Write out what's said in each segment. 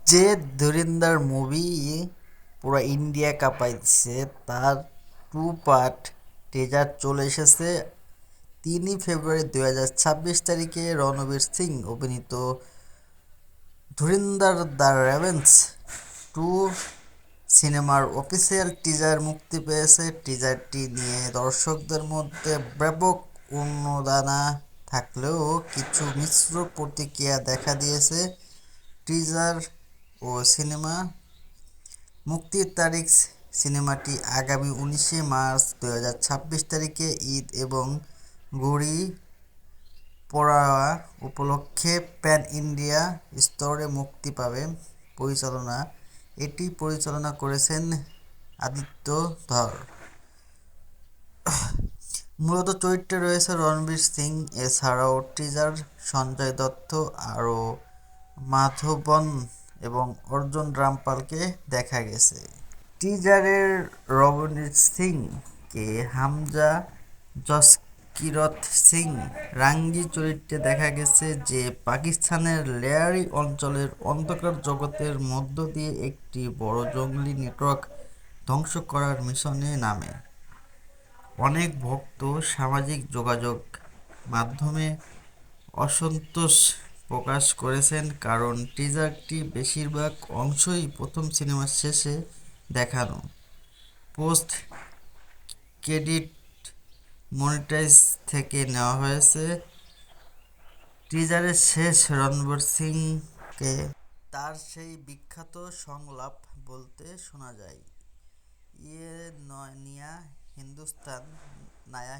যে ধুরিন্দর মুভি পুরো ইন্ডিয়া কাঁপাই দিচ্ছে তার 2 পার্ট টিজার চলে এসেছে 3 ফেব্রুয়ারি 2026 তারিখে। রণবীর সিং অভিনীত ধুরিন্দর দ্য রেভেন্স 2 সিনেমার অফিসিয়াল টিজার মুক্তি পেয়েছে। টিজারটি নিয়ে দর্শকদের মধ্যে ব্যাপক উন্মাদনা থাকলেও কিছু মিশ্র প্রতিক্রিয়া দেখা দিয়েছে। টিজার ও সিনেমা মুক্তির তারিখ: সিনেমাটি আগামী 19 মার্চ 2026 তারিখে ঈদ এবং গুড়ি পড়ায়া উপলক্ষে প্যান ইন্ডিয়া স্তরে মুক্তি পাবে। পরিচালনা: এটি পরিচালনা করেছেন আদিত্য ধর। মূলত চরিত্রে রয়েছে রণবীর সিং, এছাড়াও টিজার সঞ্জয় দত্ত, আরও মাধবন এবং অর্জুন রামপালকে দেখা গেছে। টিজারে রণবীর সিংকে হামজা জসকিরত সিং রাঙ্গি চরিত্রে দেখা গেছে, যে পাকিস্তানের লেয়ারি অঞ্চলের অন্ধকার জগতের মধ্য দিয়ে একটি বড় জঙ্গলি নেটওয়ার্ক ধ্বংস করার মিশনে নামে। অনেক ভক্ত সামাজিক যোগাযোগ মাধ্যমে অসন্তোষ প্রকাশ করেছেন, কারণ টিজারটির বেশিরভাগ অংশই প্রথম সিনেমার শেষে দেখানো পোস্ট ক্রেডিট মনিটাইজ থেকে নেওয়া হয়েছে। টিজারের শেষে রণবীর সিংকে তার সেই বিখ্যাত সংলাপ বলতে শোনা যায়, "ইয়ে নয়া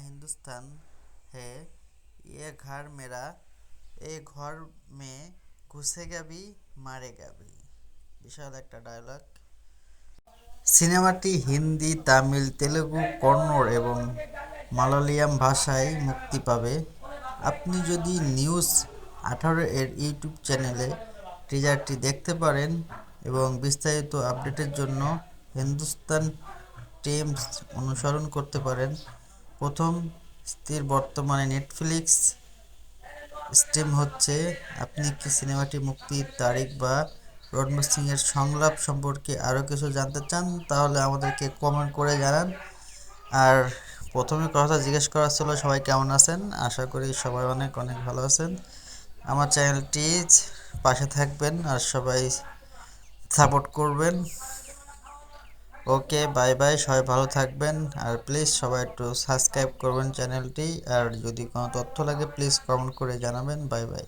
হিন্দুস্তান হে, ইয়ে ঘর মেরা, এ ঘর মে ঘুসেগা ভি মারেগা ভি।" বিশাল একটা ডায়লগ। সিনেমাটি হিন্দি, তামিল, তেলুগু, কন্নড় এবং মালয়ালম ভাষায় মুক্তি পাবে। আপনি যদি নিউজ18 এর ইউটিউব চ্যানেলে টিজারটি দেখতে পারেন এবং বিস্তারিত আপডেটের জন্য হিন্দুস্তান টাইমস অনুসরণ করতে পারেন। প্রথম স্থির বর্তমানে নেটফ্লিক্স স্ট্রিম হচ্ছে। আপনি কি সিনেমাটি মুক্তির তারিখ বা রণবীর সিং এর সংলাপ সম্পর্কে আরও কিছু জানতে চান, তাহলে আমাদেরকে কমেন্ট করে জানান। আর প্রথমে কথা জিজ্ঞেস করা ছিল সবাই কেমন আছেন। আশা করি সবাই অনেক অনেক ভালো আছেন। আমার চ্যানেলটি পাশে থাকবেন আর সবাই সাপোর্ট করবেন। ওকে, বাই বাই, সবাই ভালো থাকবেন। আর প্লিজ সবাই একটু সাবস্ক্রাইব করবেন চ্যানেলটি। আর যদি কোনো তথ্য লাগে প্লিজ কমেন্ট করে জানাবেন। Bye bye.